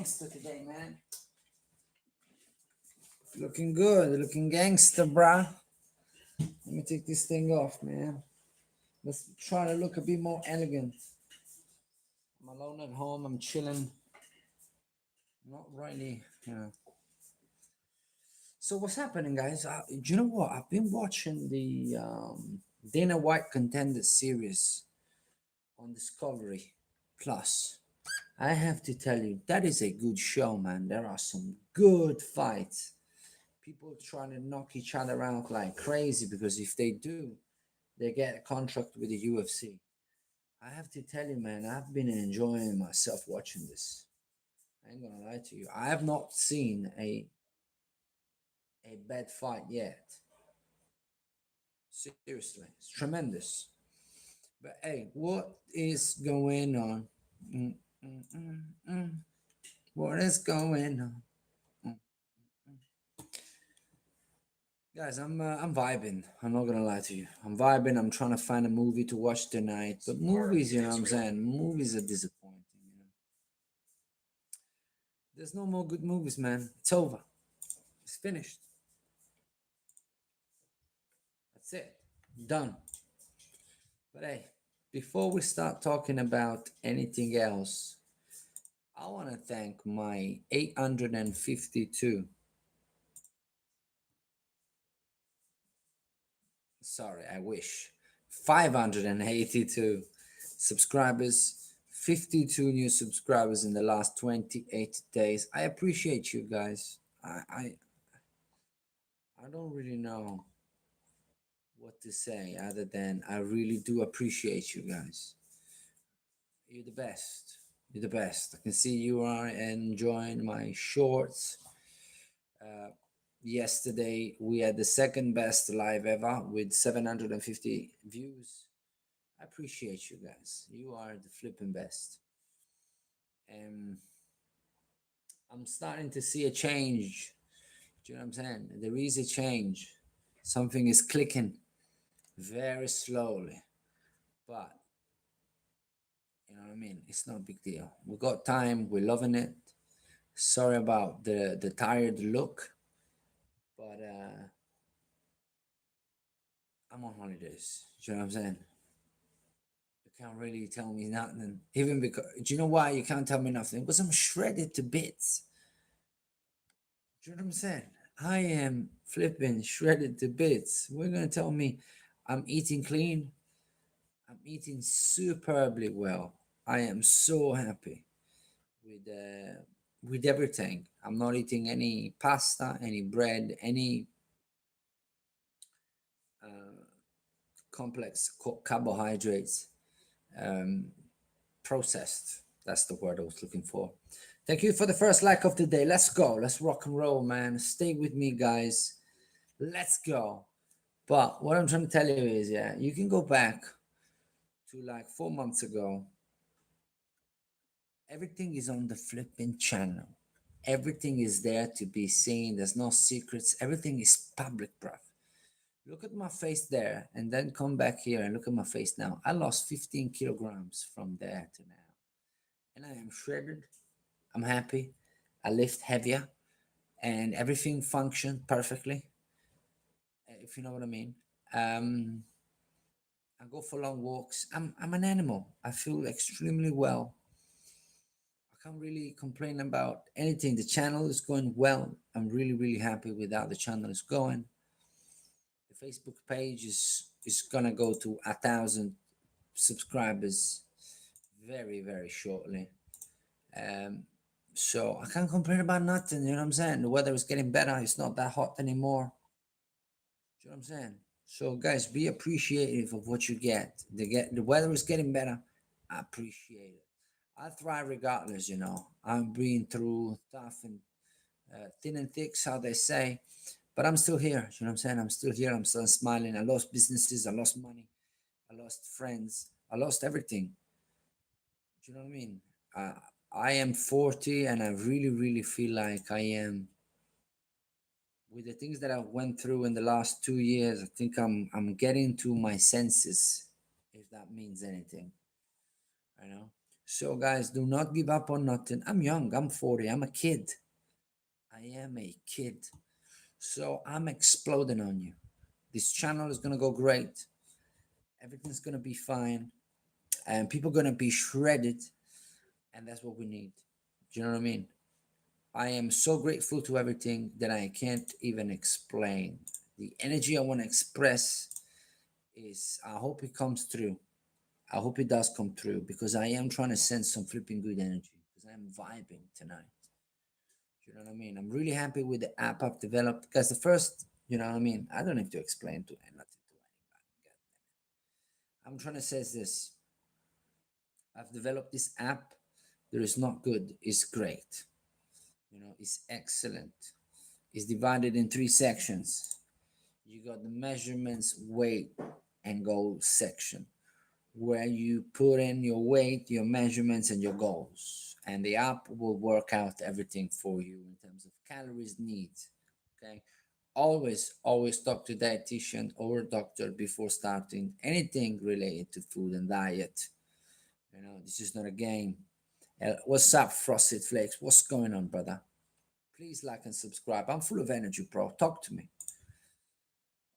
Gangster today, man. Looking good, looking gangster, bruh. Let me take this thing off, man. Let's try to look a bit more elegant. I'm alone at home, I'm chilling. Not really, you know. So what's happening, guys? Do you know what? I've been watching the Dana White Contender series on Discovery Plus. I have to tell you, that is a good show, man. There are some good fights. People trying to knock each other out like crazy because if they do, they get a contract with the UFC. I have to tell you, man, I've been enjoying myself watching this. I ain't gonna lie to you. I have not seen a bad fight yet. Seriously, it's tremendous. But hey, what is going on? Mm, mm, mm, mm. What is going on? Mm. Guys, I'm vibing. I'm not gonna lie to you. I'm vibing. I'm trying to find a movie to watch tonight. But movies, you know what I'm saying? Movies are disappointing. You know, there's no more good movies, man. It's over. It's finished. That's it. Done. But hey, before we start talking about anything else, I want to thank my 852. Sorry, I wish. 582 subscribers, 52 new subscribers in the last 28 days. I appreciate you guys. I don't really know what to say other than I really do appreciate you guys. You're the best. You're the best. I can see you are enjoying my shorts. Uh, Yesterday we had the second best live ever with 750 views. I appreciate you guys. You are the flipping best. And I'm starting to see a change. Do you know what I'm saying? There is a change. Something is clicking very slowly. But you know what I mean? It's no big deal. We got time. We're loving it. Sorry about the tired look, but I'm on holidays. Do you know what I'm saying? You can't really tell me nothing. Even because, do you know why you can't tell me nothing? Because I'm shredded to bits. Do you know what I'm saying? I am flipping shredded to bits. We're gonna tell me I'm eating clean. I'm eating superbly well. I am so happy with everything. I'm not eating any pasta, any bread, any uh, complex carbohydrates, um, processed. That's the word I was looking for. Thank you for the first like of the day. Let's go. Let's rock and roll, man. Stay with me, guys. Let's go. But what I'm trying to tell you is, yeah, you can go back to like 4 months ago. Everything is on the flipping channel. Everything is there to be seen. There's no secrets. Everything is public, bruv. Look at my face there and then come back here and look at my face now. I lost 15 kilograms from there to now. And I am shredded. I'm happy. I lift heavier and everything functioned perfectly, if you know what I mean. Um, I go for long walks. I'm an animal. I feel extremely well. I can't really complain about anything. The channel is going well. I'm really, really happy with how the channel is going. The Facebook page is gonna go to 1,000 subscribers very, very shortly. Um, so I can't complain about nothing. You know what I'm saying? The weather is getting better. It's not that hot anymore. Do you know what I'm saying? So guys, be appreciative of what you get. The weather is getting better. I appreciate it. I thrive regardless. You know, I'm being through tough and thin and thick, how they say. But I'm still here. You know what I'm saying? I'm still here. I'm still smiling. I lost businesses. I lost money. I lost friends. I lost everything. Do you know what I mean? Uh, I am 40 and I really, really feel like I am with the things that I went through in the last 2 years. I think I'm getting to my senses, if that means anything. I know. So, guys, do not give up on nothing. I'm young, I'm 40, I'm a kid. I am a kid. So, I'm exploding on you. This channel is going to go great. Everything's going to be fine. And people are going to be shredded. And that's what we need. Do you know what I mean? I am so grateful to everything that I can't even explain. The energy I want to express is I hope it comes through. I hope it does come through because I am trying to send some flipping good energy because I'm vibing tonight. You know what I mean? I'm really happy with the app I've developed because the first, you know what I mean? I don't have to explain to nothing to anybody. I'm trying to say this. I've developed this app. There is not good, it's great. You know, it's excellent. It's divided in three sections. You got the measurements, weight, and goals section, where you put in your weight, your measurements, and your goals. And the app will work out everything for you in terms of calories needs. Okay. Always talk to dietitian or doctor before starting anything related to food and diet. You know, this is not a game. What's up, Frosted Flakes? What's going on, brother? Please like and subscribe. I'm full of energy, bro. Talk to me.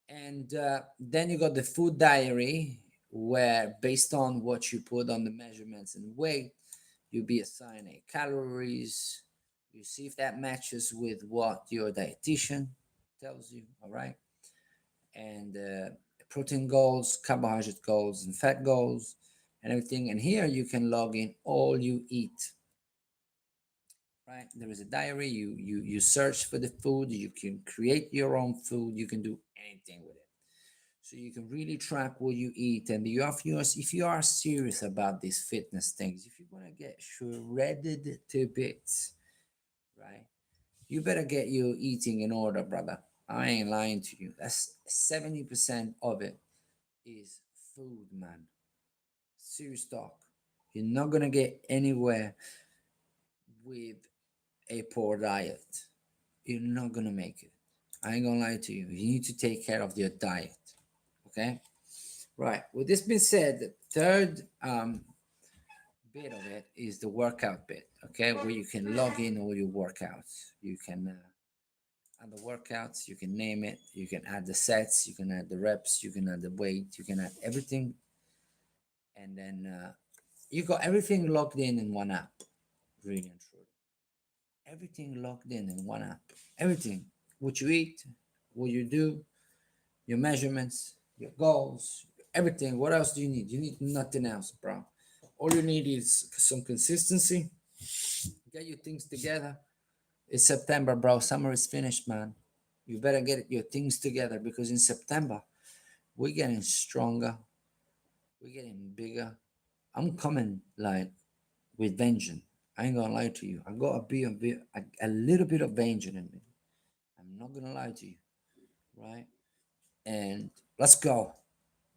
And then you got the food diary, where based on what you put on the measurements and weight, you be assigned a calories. You see if that matches with what your dietitian tells you. All right. And protein goals, carbohydrate goals, and fat goals, and everything. And here you can log in all you eat. Right, there is a diary. You search for the food. You can create your own food. You can do anything with it. So you can really track what you eat. And you have yours, if you are serious about these fitness things, if you want to get shredded to bits, right, you better get your eating in order, brother. I ain't lying to you. That's 70% of it is food, man. Serious talk. You're not gonna get anywhere with a poor diet. You're not gonna make it. I ain't gonna lie to you. You need to take care of your diet. Okay? Right. With this being said, the third bit of it is the workout bit. Okay, where you can log in all your workouts. You can add the workouts. You can name it. You can add the sets. You can add the reps. You can add the weight. You can add everything, and then you got everything logged in one app. Really and truly, everything logged in one app. Everything. What you eat, what you do, your measurements, your goals, everything. What else do you need? You need nothing else, bro. All you need is some consistency. Get your things together. It's September, bro. Summer is finished, man. You better get your things together because in September, we're getting stronger. We're getting bigger. I'm coming like with vengeance. I ain't gonna lie to you. I got a little bit of vengeance in me. I'm not gonna lie to you, right? And let's go.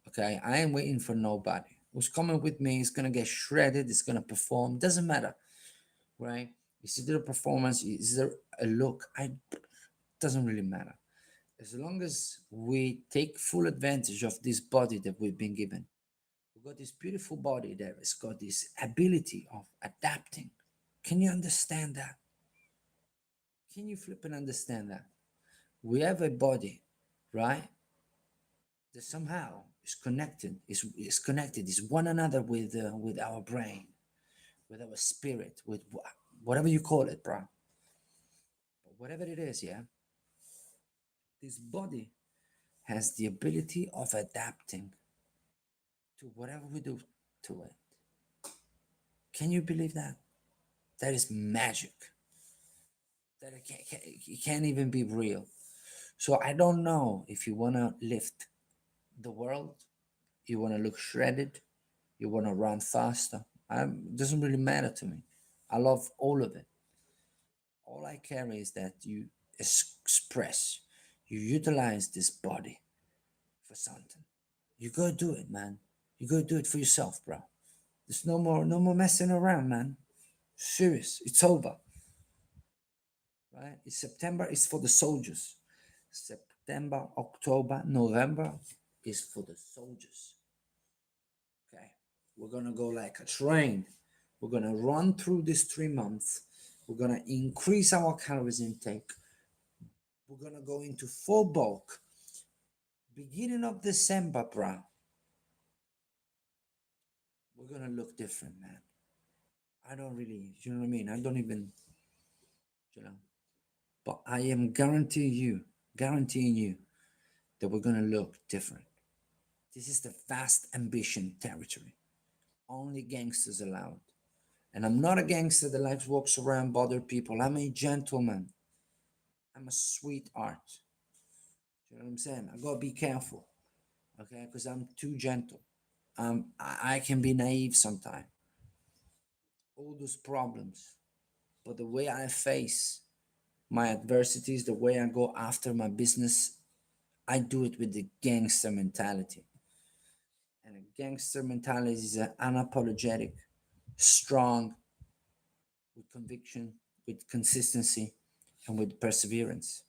Okay, I ain't waiting for nobody. Who's coming with me is gonna get shredded. It's gonna perform. Doesn't matter, right? Is it a performance? Is there a look? I doesn't really matter. As long as we take full advantage of this body that we've been given. We've got this beautiful body that has got this ability of adapting. Can you understand that? Can you flip and understand that? We have a body, right? That somehow is connected, is one another with our brain, with our spirit, with whatever you call it, bro. Whatever it is, yeah. This body has the ability of adapting to whatever we do to it. Can you believe that? That is magic. That it can't even be real. So I don't know if you want to lift the world, you want to look shredded, you want to run faster. It doesn't really matter to me. I love all of it. All I care is that you express, you utilize this body for something. You go do it, man. You go do it for yourself, bro. There's no more messing around, man. Serious. It's over. Right? It's September. It's for the soldiers. September, October, November is for the soldiers. Okay. We're gonna go like a train. We're going to run through these 3 months. We're going to increase our calories intake. We're going to go into full bulk. Beginning of December, bro, we're going to look different, man. I don't really, you know what I mean? I don't even, you know, but I am guaranteeing you that we're going to look different. This is the fast ambition territory. Only gangsters allowed. And I'm not a gangster that likes walks around, bother people. I'm a gentleman. I'm a sweetheart. You know what I'm saying? I gotta be careful, okay? Because I'm too gentle. I can be naive sometimes. All those problems, but the way I face my adversities, the way I go after my business, I do it with the gangster mentality. And a gangster mentality is an unapologetic, strong, with conviction, with consistency, and with perseverance.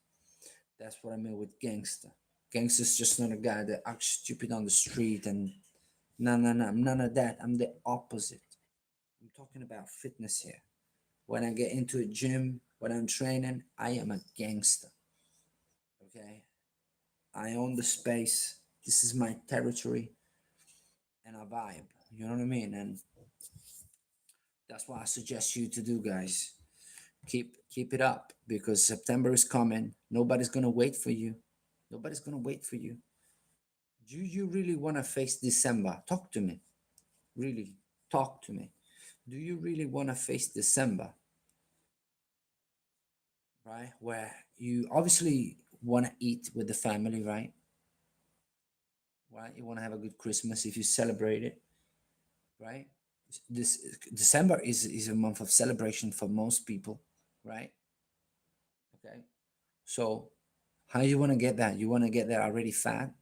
That's what I mean with gangster. Gangster's just not a guy that acts stupid on the street and no, no, no, none of that. I'm the opposite. I'm talking about fitness here. When I get into a gym, when I'm training, I am a gangster. Okay? I own the space. This is my territory and I vibe. You know what I mean? And that's what I suggest you to do, guys. Keep it up because September is coming. Nobody's gonna wait for you. Nobody's gonna wait for you. Do you really want to face December? Talk to me. Really, talk to me. Do you really want to face December? Right? Where you obviously want to eat with the family, right? Right? You want to have a good Christmas if you celebrate it, right? This December is a month of celebration for most people, right? Okay. So how you want to get that? You want to get there already fat?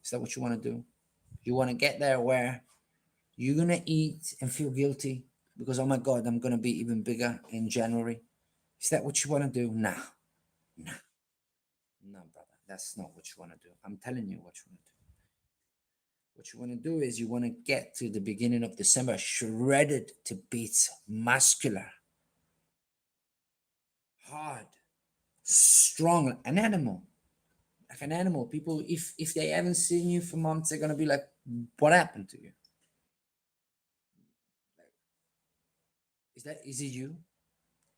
Is that what you want to do? You want to get there where you're gonna eat and feel guilty because oh my god, I'm gonna be even bigger in January. Is that what you want to do? Nah, nah, no, brother. That's not what you want to do. I'm telling you what you want to do. What you want to do is you want to get to the beginning of December shredded to bits, muscular, hard, strong, an animal. Like an animal. People, if they haven't seen you for months, they're gonna be like, "What happened to you? Is it you?"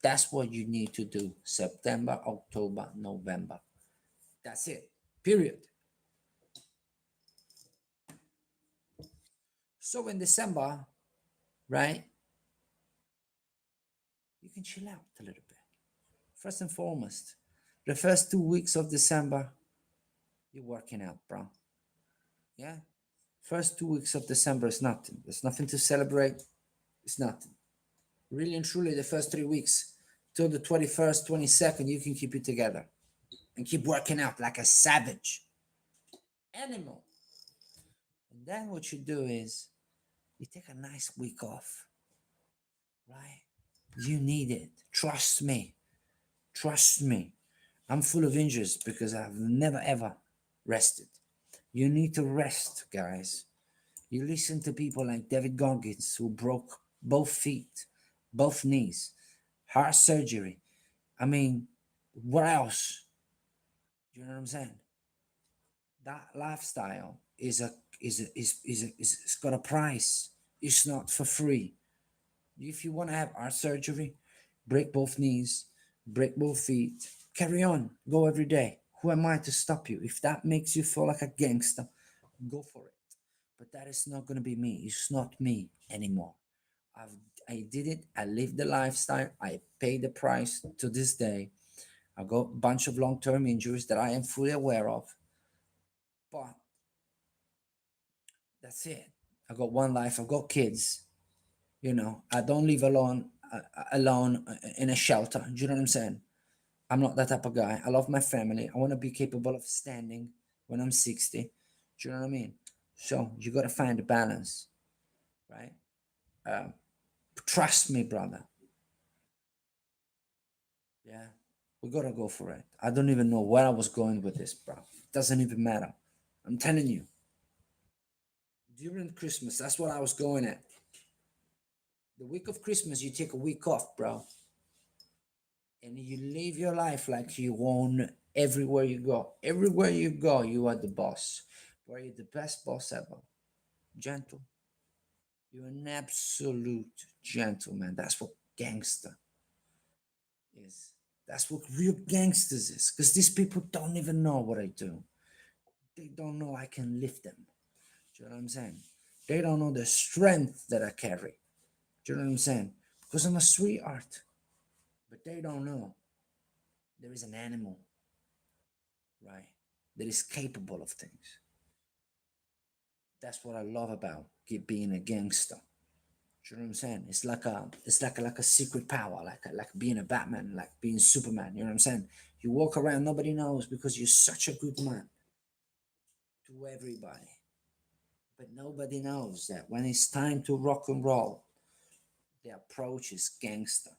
That's what you need to do. September, October, November. That's it. Period. So in December, right, you can chill out a little bit. First and foremost, the first 2 weeks of December, you're working out, bro. Yeah. First 2 weeks of December is nothing. There's nothing to celebrate. It's nothing. Really and truly, the first 3 weeks till the 21st, 22nd, you can keep it together and keep working out like a savage animal. And then what you do is you take a nice week off, right? You need it. Trust me. Trust me. I'm full of injuries because I've never ever rested. You need to rest, guys. You listen to people like David Goggins who broke both feet, both knees, heart surgery. I mean, what else? You know what I'm saying? That lifestyle is it's got a price. It's not for free. If you want to have heart surgery, break both knees, break both feet, carry on, go every day. Who am I to stop you? If that makes you feel like a gangster, go for it. But that is not going to be me. It's not me anymore. I've I did it. I lived the lifestyle. I paid the price to this day. I got a bunch of long-term injuries that I am fully aware of. But that's it. I got one life. I've got kids. I don't live alone in a shelter. Do you know what I'm saying? I'm not that type of guy. I love my family. I want to be capable of standing when I'm 60. Do you know what I mean? So you got to find a balance, right? Um, Trust me, brother. Yeah, we got to go for it. I don't even know where I was going with this, bro. It doesn't even matter. I'm telling you. During Christmas, that's what I was going at. The week of Christmas, you take a week off, bro, and you live your life like you own everywhere you go. Everywhere you go, you are the boss. Bro, you're the best boss ever. Gentle. You're an absolute gentleman. That's what gangster is. That's what real gangsters is. Because these people don't even know what I do. They don't know I can lift them. Do you know what I'm saying? They don't know the strength that I carry. Do you know what I'm saying? Because I'm a sweetheart. But they don't know there is an animal, right, that is capable of things. That's what I love about being a gangster. Do you know what I'm saying? It's like a secret power, like being a Batman, like being Superman. You know what I'm saying? You walk around, nobody knows because you're such a good man to everybody. But nobody knows that when it's time to rock and roll, the approach is gangster.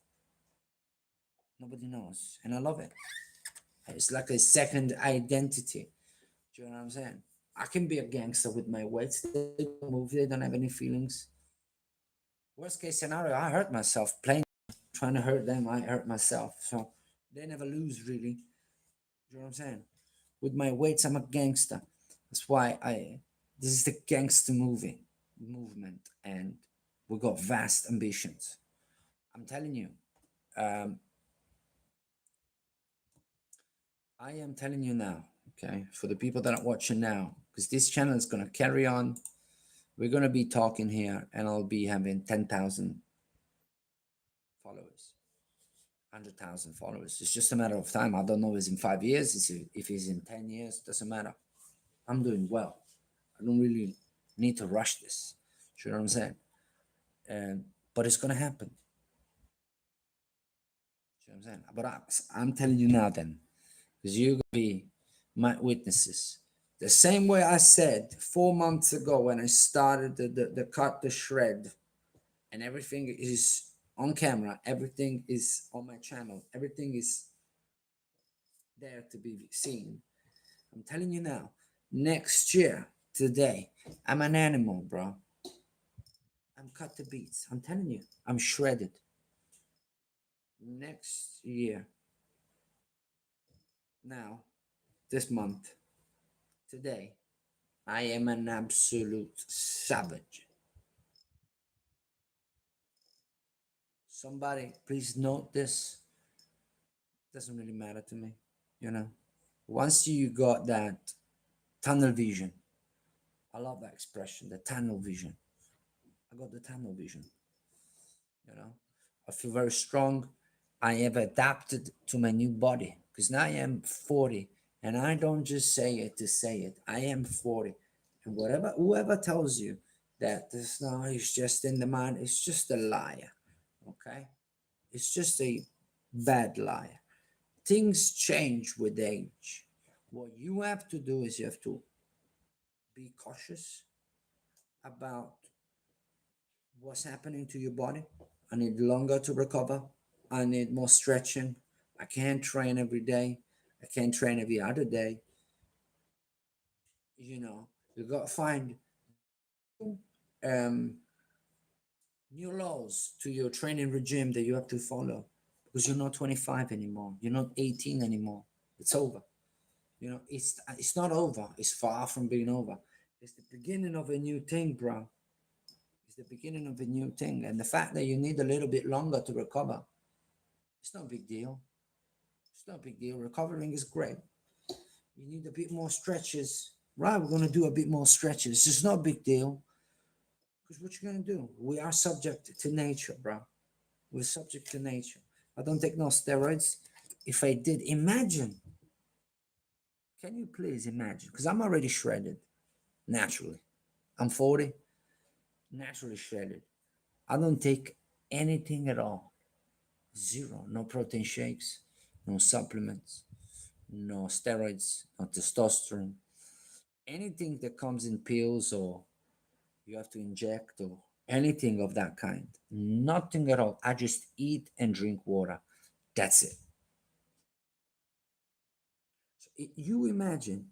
Nobody knows, and I love it. It's like a second identity. Do you know what I'm saying? I can be a gangster with my weights. They don't move. They don't have any feelings. Worst case scenario, I hurt myself playing, trying to hurt them. I hurt myself. So they never lose, really. You know what I'm saying? With my weights, I'm a gangster. That's why I. This is the gangster movement, and we got vast ambitions. I'm telling you. Um, I am telling you now. Okay, for the people that are watching now, because this channel is gonna carry on. We're gonna be talking here, and I'll be having 10,000 followers. 100,000 followers. It's just a matter of time. I don't know if it's in 5 years, if it's in 10 years, doesn't matter. I'm doing well. I don't really need to rush this. You know what I'm saying? But it's gonna happen. You know what I'm saying? But I'm telling you now, then, because you're gonna be my witnesses. The same way I said 4 months ago when I started the cut, the shred, and everything is on camera, everything is on my channel, everything is there to be seen. I'm telling you now, next year, today, I'm an animal, bro. I'm cut to beats. I'm telling you, I'm shredded. Next year, now, this month, today, I am an absolute savage. Somebody, please note this. Doesn't really matter to me, you know. Once you got that tunnel vision, I love that expression, the tunnel vision. I got the tunnel vision, you know. I feel very strong. I have adapted to my new body because now I am 40 and I don't just say it to say it. I am 40. And whoever tells you that this now is just in the mind, it's just a liar. Okay? It's just a bad liar. Things change with age. What you have to do is you have to be cautious about what's happening to your body. I need longer to recover. I need more stretching. I can't train every day. I can't train every other day. You know, you got to find um, new laws to your training regime that you have to follow because you're not 25 anymore. You're not 18 anymore. It's over. You know, it's not over. It's far from being over. It's the beginning of a new thing, bro. It's the beginning of a new thing. And the fact that you need a little bit longer to recover, it's not a big deal. It's not a big deal. Recovering is great. You need a bit more stretches. Right, we're going to do a bit more stretches. It's not a big deal. Because what you're going to do, we are subject to nature, bro. We're subject to nature. I don't take no steroids. If I did, imagine. Can you please imagine? Because I'm already shredded naturally. I'm 40, naturally shredded. I don't take anything at all. Zero. No protein shakes, no supplements, no steroids, no testosterone. Anything that comes in pills or you have to inject or anything of that kind. Nothing at all. I just eat and drink water. That's it. So you imagine,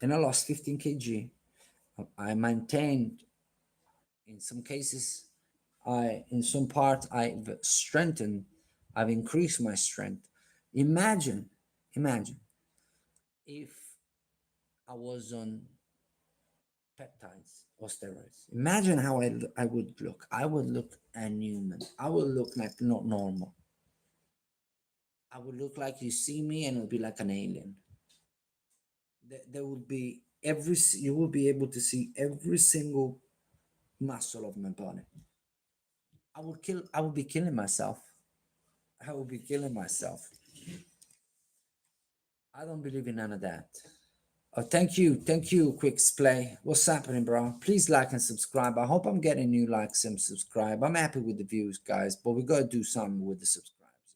and I lost 15 kg. I maintained, in some cases, In some part, I've strengthened, I've increased my strength. Imagine if I was on peptides or steroids. Imagine how I would look. I would look inhuman. I would look like not normal. I would look like you see me and it would be like an alien. There would be you will be able to see every single muscle of my body. I would be killing myself. I would be killing myself. I don't believe in none of that. Oh, thank you, Quick Play. What's happening, bro? Please like and subscribe. I hope I'm getting new likes and subscribe. I'm happy with the views, guys, but we gotta do something with the subscribes,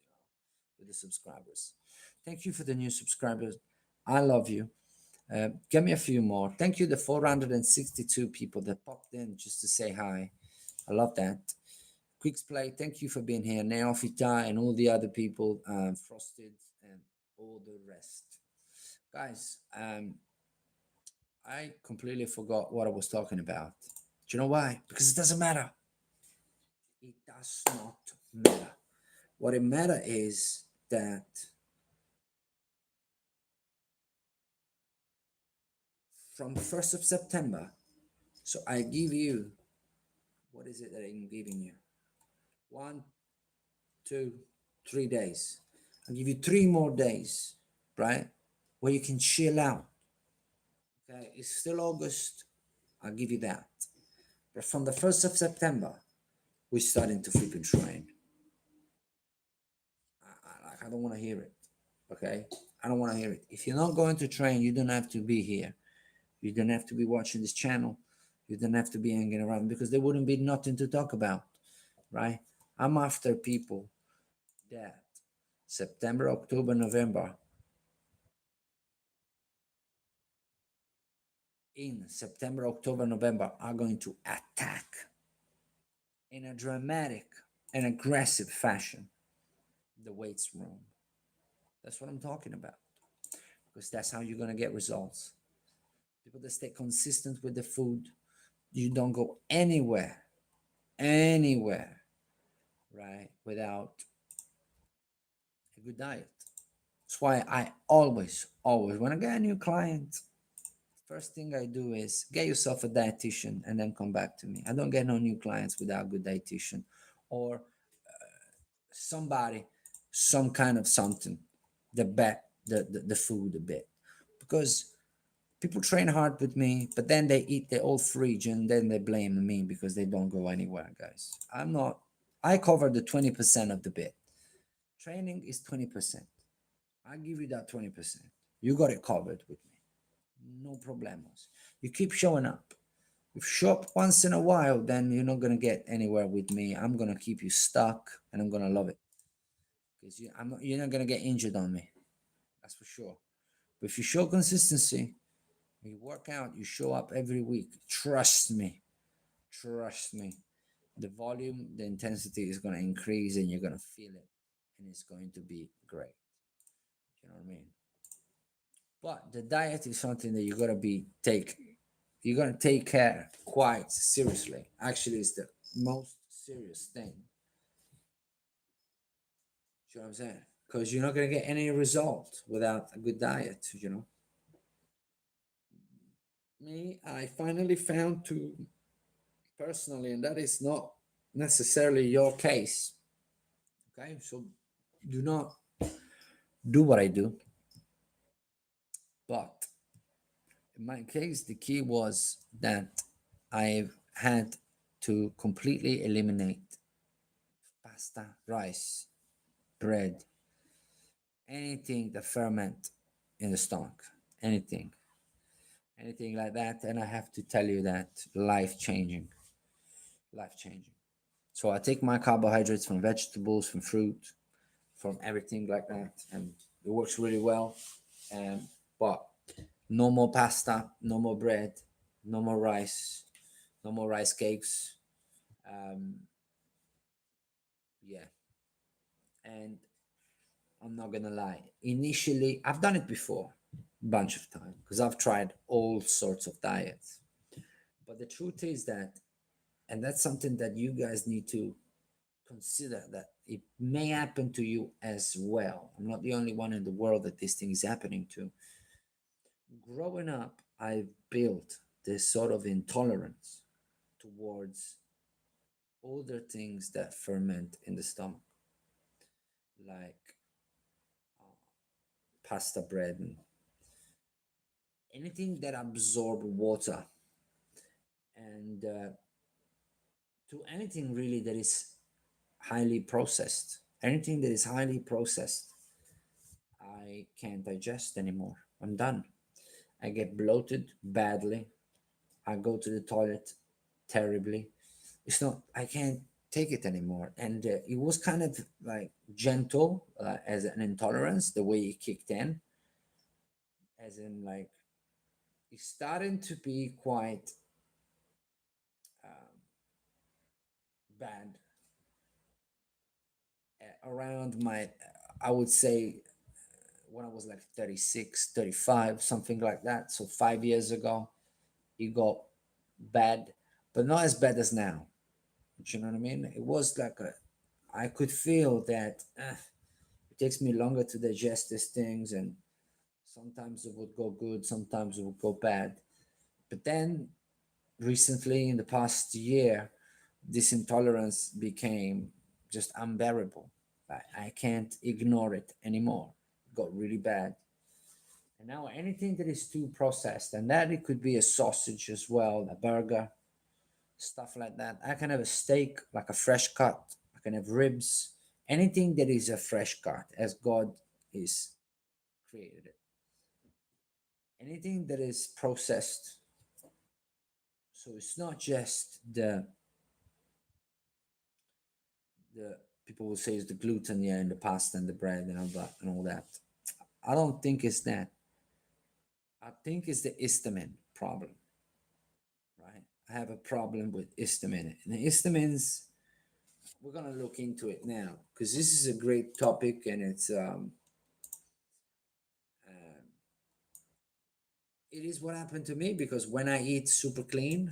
with the subscribers. Thank you for the new subscribers. I love you. Give me a few more. Thank you, the 462 people that popped in just to say hi. I love that. Quick Play, thank you for being here. Neofita and all the other people, Frosted and all the rest. Guys, I completely forgot what I was talking about. Do you know why? Because it doesn't matter. It does not matter. What it matter is that from 1st of September, so I give you, what is it that I'm giving you? 1, 2, 3 days. I'll give you 3 more days, right? Where you can chill out. Okay, it's still August. I'll give you that. But from the 1st of September, we're starting to flip and train. I don't want to hear it. Okay? I don't want to hear it. If you're not going to train, you don't have to be here. You don't have to be watching this channel. You don't have to be hanging around because there wouldn't be nothing to talk about, right? I'm after people that September, October, November, in September, October, November, are going to attack in a dramatic and aggressive fashion the weights room. That's what I'm talking about because that's how you're going to get results. People that stay consistent with the food, you don't go anywhere, right, without a good diet. That's why I always, when I get a new client, first thing I do is get yourself a dietitian and then come back to me. I don't get no new clients without a good dietitian or somebody, some kind of something that bet the food a bit. Because people train hard with me, but then they eat the old fridge and then they blame me because they don't go anywhere, guys. I'm not, I cover the 20% of the bit. Training is 20%. I give you that 20%. You got it covered with me. No problemos. You keep showing up. If you show up once in a while, then you're not gonna get anywhere with me. I'm gonna keep you stuck and I'm gonna love it. Because you're not gonna get injured on me. That's for sure. But if you show consistency, you work out, you show up every week. Trust me. Trust me. The volume, the intensity is going to increase and you're going to feel it. And it's going to be great. You know what I mean? But the diet is something that you're going to take care quite seriously. Actually, it's the most serious thing. You know what I'm saying? Because you're not going to get any result without a good diet, you know. Me, I finally found to personally, and that is not necessarily your case. Okay, so do not do what I do. But in my case, the key was that I've had to completely eliminate pasta, rice, bread, anything that ferment in the stomach, anything like that. And I have to tell you that life changing, life changing. So I take my carbohydrates from vegetables, from fruit, from everything like that, and it works really well. But no more pasta, no more bread, no more rice, no more rice cakes. Um, yeah, and I'm not gonna lie. Initially, I've done it before, a bunch of times, because I've tried all sorts of diets. But the truth is that And that's something that you guys need to consider, that it may happen to you as well. I'm not the only one in the world that this thing is happening to. Growing up, I built this sort of intolerance towards other things that ferment in the stomach, like uh, pasta bread and anything that absorb water, and to anything really that is highly processed. Anything that is highly processed, I can't digest anymore. I'm done. I get bloated badly. I go to the toilet terribly. It's not, I can't take it anymore. And it was kind of like gentle as an intolerance, the way it kicked in, as in like it's starting to be quite um, bad around my, I would say, when I was like 36, 35, something like that. So 5 years ago, it got bad, but not as bad as now. Do you know what I mean? It was like I could feel that it takes me longer to digest these things, and sometimes it would go good, sometimes it would go bad. But then recently, in the past year, this intolerance became just unbearable. I can't ignore it anymore. It got really bad. And now anything that is too processed, and that it could be a sausage as well, a burger, stuff like that. I can have a steak, like a fresh cut. I can have ribs, anything that is a fresh cut, as God is created it. Anything that is processed. So it's not just the people will say it's the gluten, yeah, and the pasta and the bread and all that and all that. I don't think it's that. I think it's the histamine problem, right? I have a problem with histamine. And the histamines, we're gonna look into it now because this is a great topic, and uh, it is what happened to me, because when I eat super clean,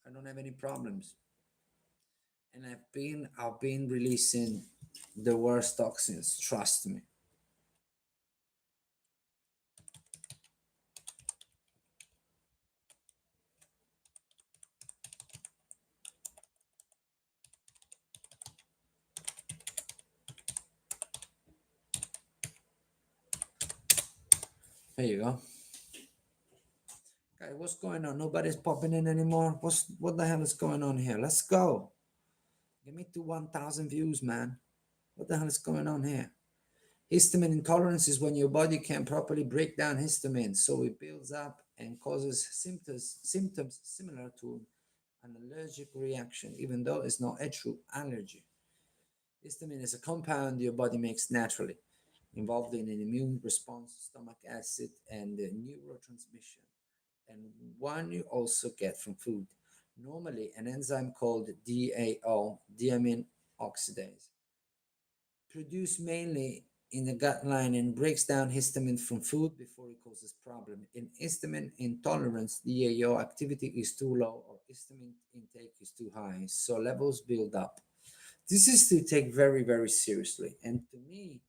I don't have any problems, and I've been releasing the worst toxins. Trust me. There you go. Okay, what's going on? Nobody's popping in anymore. What the hell is going on here? Let's go. Give me to 1,000 views, man. What the hell is going on here? Histamine intolerance is when your body can't properly break down histamine, so it builds up and causes symptoms similar to an allergic reaction, even though it's not a true allergy. Histamine is a compound your body makes naturally, involved in an immune response, stomach acid, and neurotransmission, and one you also get from food. Normally, an enzyme called DAO, diamine oxidase, produced mainly in the gut lining, breaks down histamine from food before it causes problem. In histamine intolerance, DAO activity is too low or histamine intake is too high, so levels build up. This is to take very, very seriously, and to me,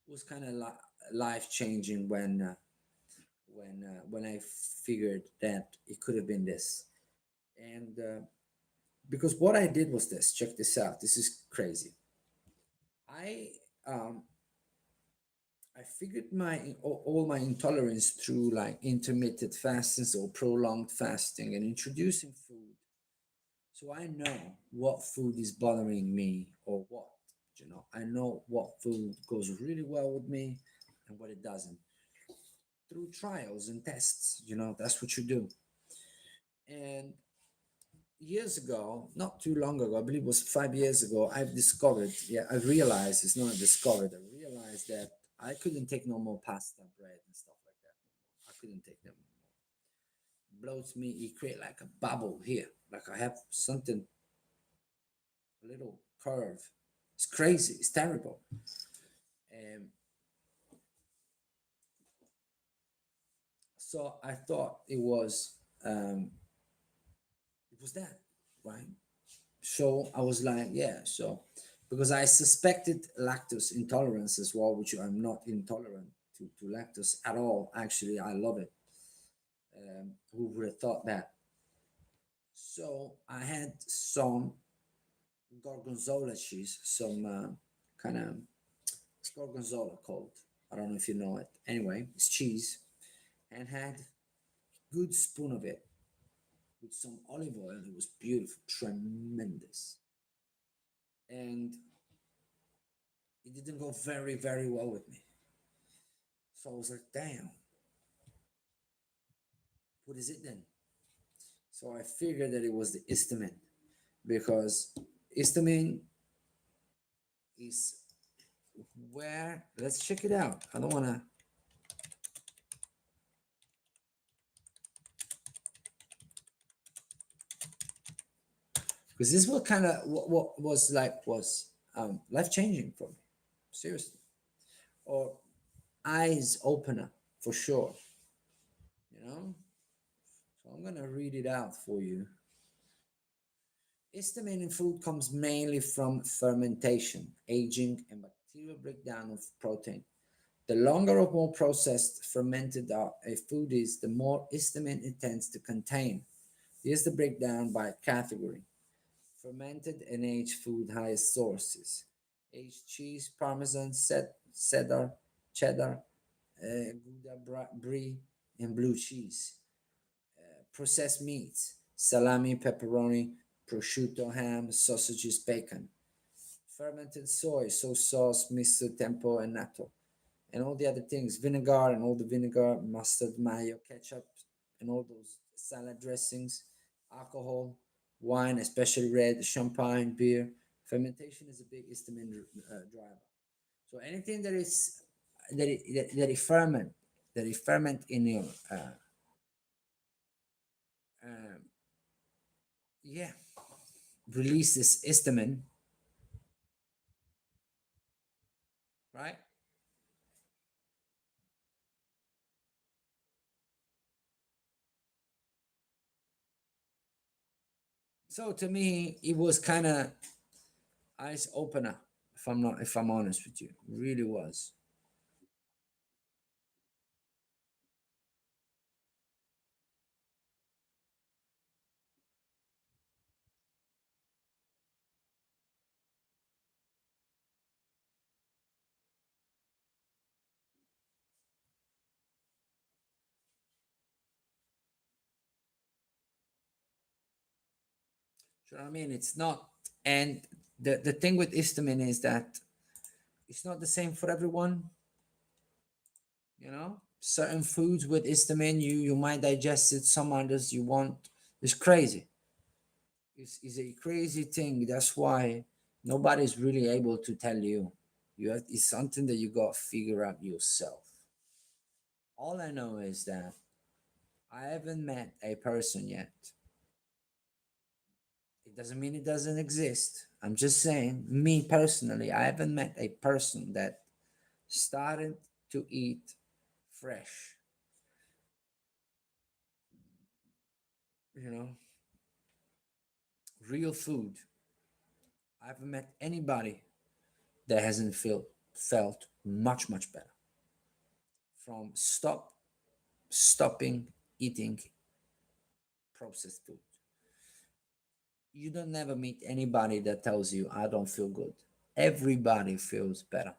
it was kind of life changing when I figured that it could have been this. And because what I did was this. Check this out. This is crazy. I um, I figured all my intolerance through like intermittent fastings or prolonged fasting and introducing food. So I know what food is bothering me or what. I know what food goes really well with me and what it doesn't. Through trials and tests, that's what you do. And years ago, not too long ago, I believe it was 5 years ago, I've discovered, yeah, I realized, it's not discovered, I realized that I couldn't take no more pasta, bread, and stuff like that. I couldn't take them anymore. Bloats me, it create like a bubble here. Like I have something, a little curve. It's crazy, it's terrible. And so I thought it was It was that, right? So I was like, yeah. So because I suspected lactose intolerance as well, which I'm not intolerant to lactose at all. Actually, I love it. Who would have thought that? So I had some gorgonzola cheese, some kind of, it's gorgonzola called. I don't know if you know it. Anyway, it's cheese, and had good spoon of it with some olive oil. It was beautiful, tremendous, and it didn't go very well with me. So I was like, damn, what is it then? So I figured that it was the histamine because histamine is where, let's check it out. I don't want to, because this was kind of what was like, was life changing for me, seriously, or eyes opener for sure, you know? So I'm going to read it out for you. Histamine in food comes mainly from fermentation, aging, and bacterial breakdown of protein. The longer or more processed fermented a food is, the more histamine it tends to contain. Here's the breakdown by category. Fermented and aged food highest sources. Aged cheese, parmesan, cheddar, Gouda, brie, and blue cheese. Processed meats, salami, pepperoni, prosciutto, ham, sausages, bacon. Fermented soy sauce, miso, tempo, and natto, and all the other things, vinegar and all the vinegar, mustard, mayo, ketchup, and all those salad dressings, alcohol, wine, especially red, champagne, beer. Fermentation is a big histamine driver. So anything that is that it ferment in your uh, yeah, releases histamine, right? So to me, it was kind of eyes opener. If I'm honest with you, it really was. Do you know what I mean? It's not, and the thing with histamine is that it's not the same for everyone. You know, certain foods with histamine, you might digest it. Some others you won't. It's crazy. It's a crazy thing. That's why nobody's really able to tell you. It's something that you got to figure out yourself. All I know is that I haven't met a person yet. It doesn't mean it doesn't exist. I'm just saying, me personally, I haven't met a person that started to eat fresh, you know, real food. I haven't met anybody that hasn't felt much better from stopping eating processed food. You don't never meet anybody that tells you I don't feel good. Everybody feels better.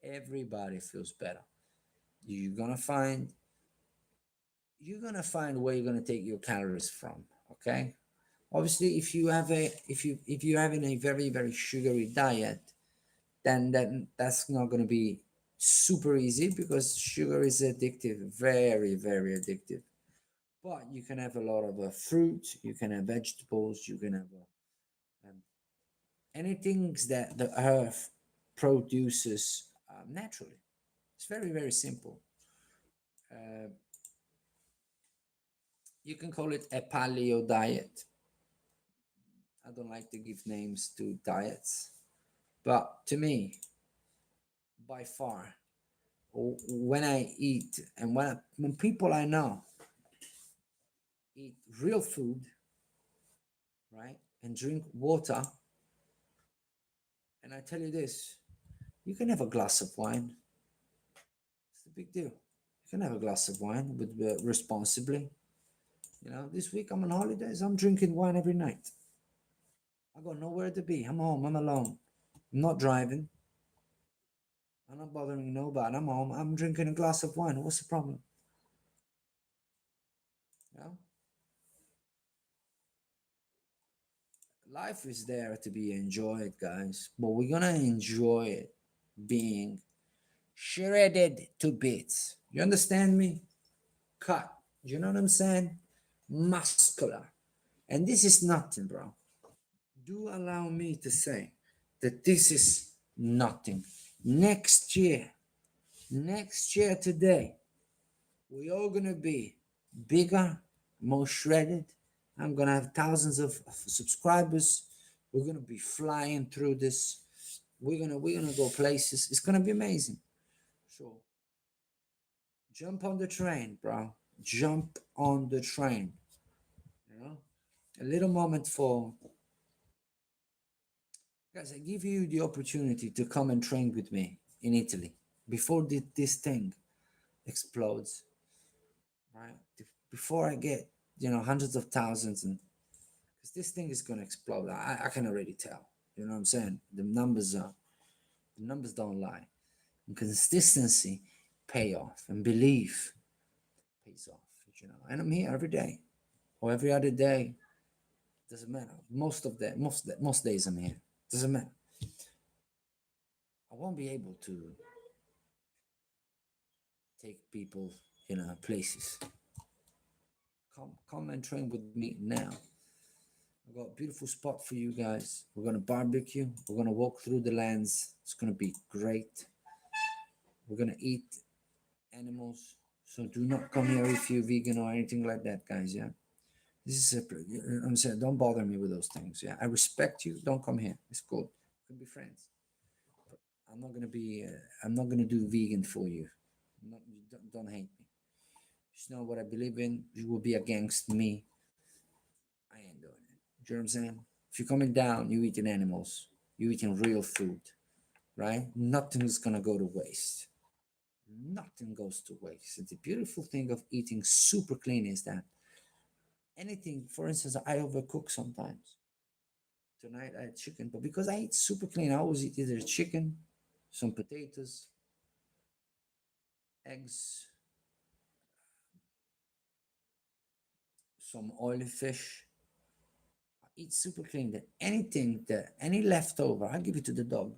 Everybody feels better. You're gonna find you're gonna find where you're gonna take your calories from. Okay. Obviously, if you're having a very sugary diet, then that's not gonna be super easy because sugar is addictive, very addictive. But you can have a lot of fruit, you can have vegetables, you can have anything that the earth produces naturally. It's very simple. Uh, you can call it a paleo diet. I don't like to give names to diets, but to me, by far, when I eat and when people I know eat real food, right? And drink water. And I tell you this, you can have a glass of wine. It's a big deal. You can have a glass of wine, but responsibly. This week I'm on holidays. I'm drinking wine every night. I got nowhere to be. I'm home. I'm alone. I'm not driving. I'm not bothering nobody. I'm home. I'm drinking a glass of wine. What's the problem? Yeah. Life is there to be enjoyed, guys. But we're gonna enjoy it being shredded to bits. You understand me? Cut. You know what I'm saying? Muscular. And this is nothing, bro. Do allow me to say that this is nothing. Next year today, we all gonna be bigger, more shredded. I'm gonna have thousands of subscribers. We're gonna be flying through this. We're gonna go places. It's gonna be amazing. So jump on the train, bro. Jump on the train. You know, a little moment for guys. I give you the opportunity to come and train with me in Italy before this thing explodes, right? Before I get hundreds of thousands, and because this thing is gonna explode. I can already tell. You know what I'm saying? The numbers don't lie. And consistency pay off, and belief pays off. And I'm here every day or every other day. Doesn't matter. Most days I'm here. Doesn't matter. I won't be able to take people places. Come and train with me now. I got a beautiful spot for you guys. We're gonna barbecue. We're gonna walk through the lands. It's gonna be great. We're gonna eat animals. So do not come here if you're vegan or anything like that, guys. Yeah, this is separate. I'm saying, don't bother me with those things. Yeah, I respect you. Don't come here. It's cool. We can be friends. But I'm not gonna be. I'm not gonna do vegan for you. You don't hate me. Just know what I believe in. You will be against me. I ain't doing it. You know what I'm saying? If you're coming down, you eating animals. You eating real food, right? Nothing is gonna go to waste. Nothing goes to waste. The beautiful thing of eating super clean is that anything, for instance, I overcook sometimes. Tonight I had chicken, but because I eat super clean, I always eat either chicken, some potatoes, eggs, some oily fish. I eat super clean. That anything that any leftover, I give it to the dog.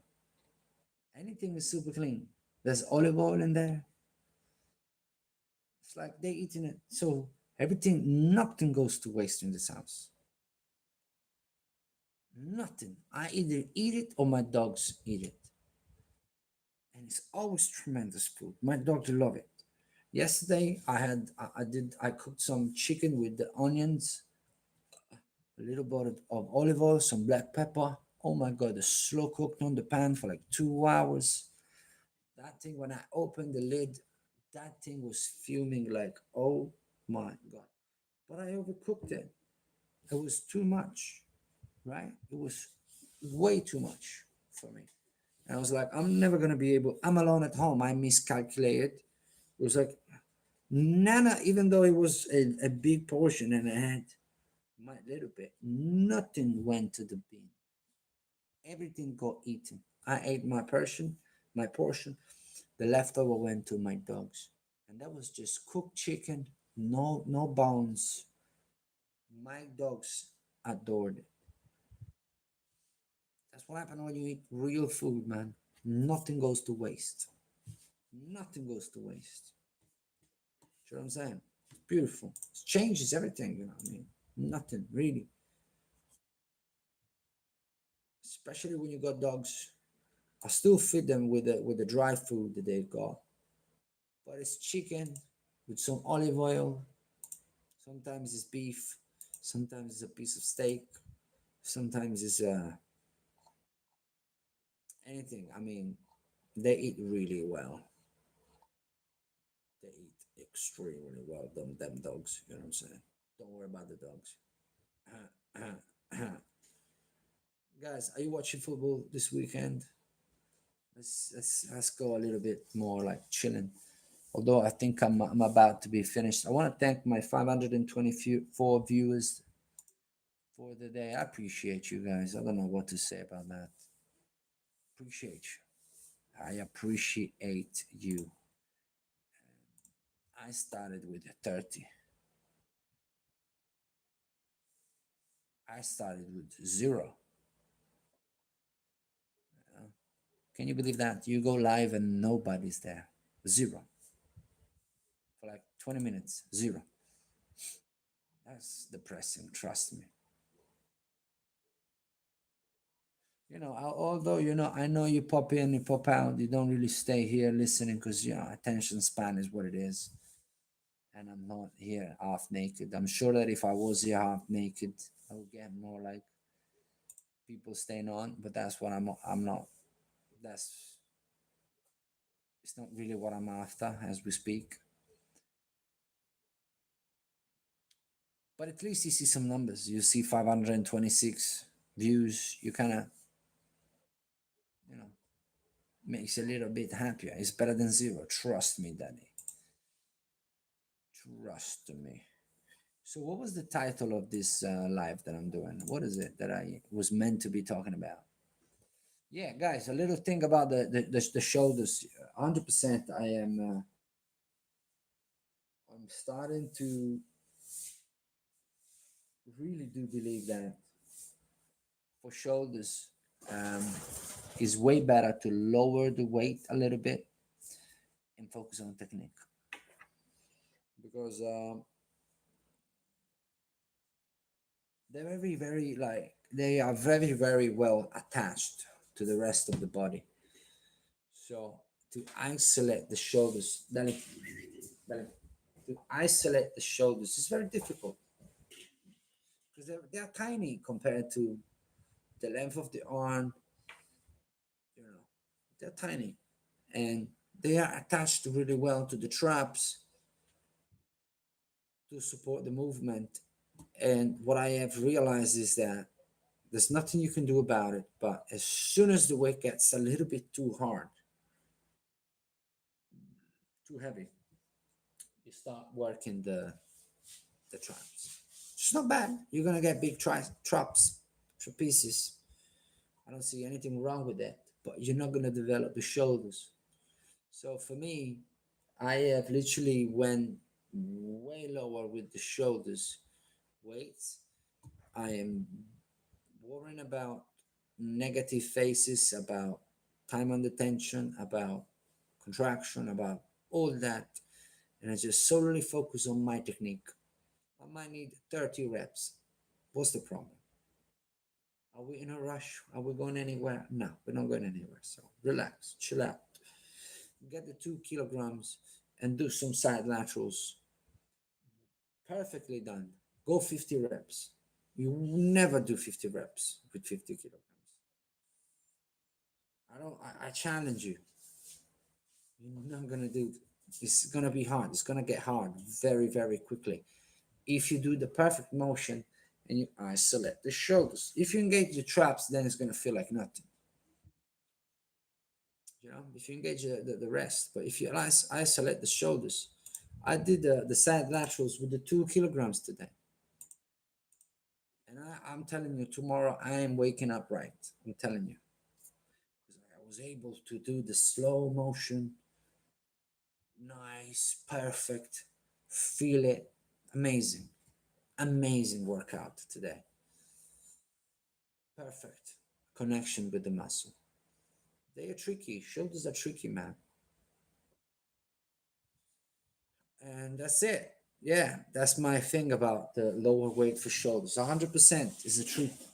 Anything is super clean. There's olive oil in there. It's like they eating it. So everything, nothing goes to waste in this house. Nothing. I either eat it or my dogs eat it. And it's always tremendous food. My dogs love it. Yesterday I cooked some chicken with the onions, a little bit of olive oil, some black pepper. Oh my god, the slow cooked on the pan for like 2 hours. That thing, when I opened the lid, that thing was fuming like, oh my god. But I overcooked it. It was too much, right? It was way too much for me. And I was like, I'm never gonna be able. I'm alone at home. I miscalculated. It was like Nana, even though it was a big portion and I had my little bit, nothing went to the bin. Everything got eaten. I ate my portion. The leftover went to my dogs, and that was just cooked chicken, no bones. My dogs adored it. That's what happens when you eat real food, man. Nothing goes to waste. Nothing goes to waste. You know what I'm saying? It's beautiful. It changes everything, you know what I mean? Nothing really. Especially when you got dogs. I still feed them with the dry food that they got. But it's chicken with some olive oil. Sometimes it's beef. Sometimes it's a piece of steak. Sometimes it's anything. I mean, they eat really well. They eat extremely well. Them dogs. You know what I'm saying? Don't worry about the dogs. Guys, are you watching football this weekend? Let's go a little bit more like chilling. Although I think I'm about to be finished. I want to thank my 524 viewers for the day. I appreciate you guys. I don't know what to say about that. Appreciate you. I appreciate you. I started with 30. I started with zero. Uh, Can you believe that? You go live and nobody's there. Zero. For like 20 minutes. Zero. That's depressing. Trust me. Although I know you pop in, you pop out, you don't really stay here listening because attention span is what it is, and I'm not here half naked. I'm sure that if I was here half naked, I would get more like people staying on, but that's what I'm not. That's It's not really what I'm after as we speak. But at least you see some numbers. You see 526 views. You kind of, you know, makes you a little bit happier. It's better than zero. Trust me, Daddy. Trust me. So, what was the title of this live that I'm doing? What is it that I was meant to be talking about? Yeah, guys, a little thing about the shoulders. 100%. I'm starting to really do believe that for shoulders, um, is way better to lower the weight a little bit and focus on technique because they're they are very very well attached to the rest of the body. So to isolate the shoulders, then to isolate the shoulders is very difficult because they're tiny compared to the length of the arm. You know, they're tiny, and they are attached really well to the traps to support the movement. And what I have realized is that there's nothing you can do about it. But as soon as the weight gets a little bit too hard, too heavy, you start working the traps. It's not bad. You're gonna get big traps, trapezius. I don't see anything wrong with that. But you're not gonna develop the shoulders. So for me, I have literally went way lower with the shoulders weights. I am worrying about negative faces, about time under tension, about contraction, about all that. And I just solely focus on my technique. I might need 30 reps. What's the problem? Are we in a rush? Are we going anywhere? No, we're not going anywhere. So relax, chill out. Get the 2 kilograms and do some side laterals. Perfectly done. Go 50 reps. You never do 50 reps with 50 kilograms. I challenge you. You're not gonna do. It's gonna be hard. It's gonna get hard very, very quickly. If you do the perfect motion and you isolate the shoulders, if you engage the traps, then it's gonna feel like nothing. If you engage the rest, but if you isolate the shoulders, I did the side laterals with the 2 kilograms today, and I'm telling you, tomorrow I am waking up right. I'm telling you, because I was able to do the slow motion, nice, perfect, feel it, amazing, amazing workout today. Perfect connection with the muscle. They are tricky. Shoulders are tricky, man. And that's it. Yeah, that's my thing about the lower weight for shoulders. 100% is the truth.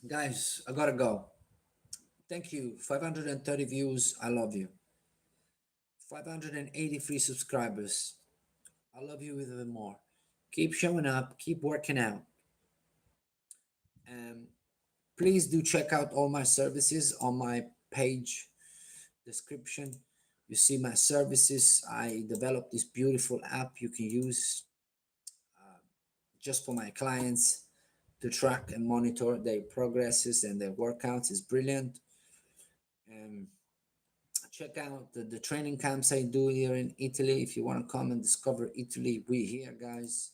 Guys, I gotta go. Thank you. 530 views. I love you. 583 subscribers. I love you even more. Keep showing up, keep working out. Um, Please do check out all my services on my page description. You see my services. I developed this beautiful app you can use uh, just for my clients to track and monitor their progresses and their workouts. Is brilliant. Um, Check out the training camps I do here in Italy. If you want to come and discover Italy, we here, guys.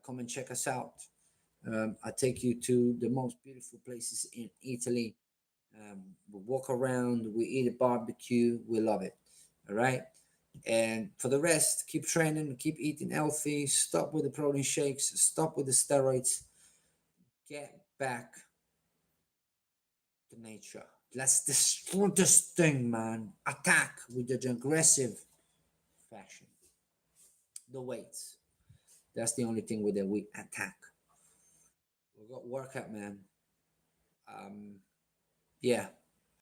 Come and check us out. I take you to the most beautiful places in Italy. We walk around, we eat a barbecue, we love it. All right. And for the rest, keep training, keep eating healthy, stop with the protein shakes, stop with the steroids, get back to nature. Let's destroy this thing, man. Attack with the aggressive fashion. The weights. That's the only thing with that we attack. We got workout, man. Um, yeah,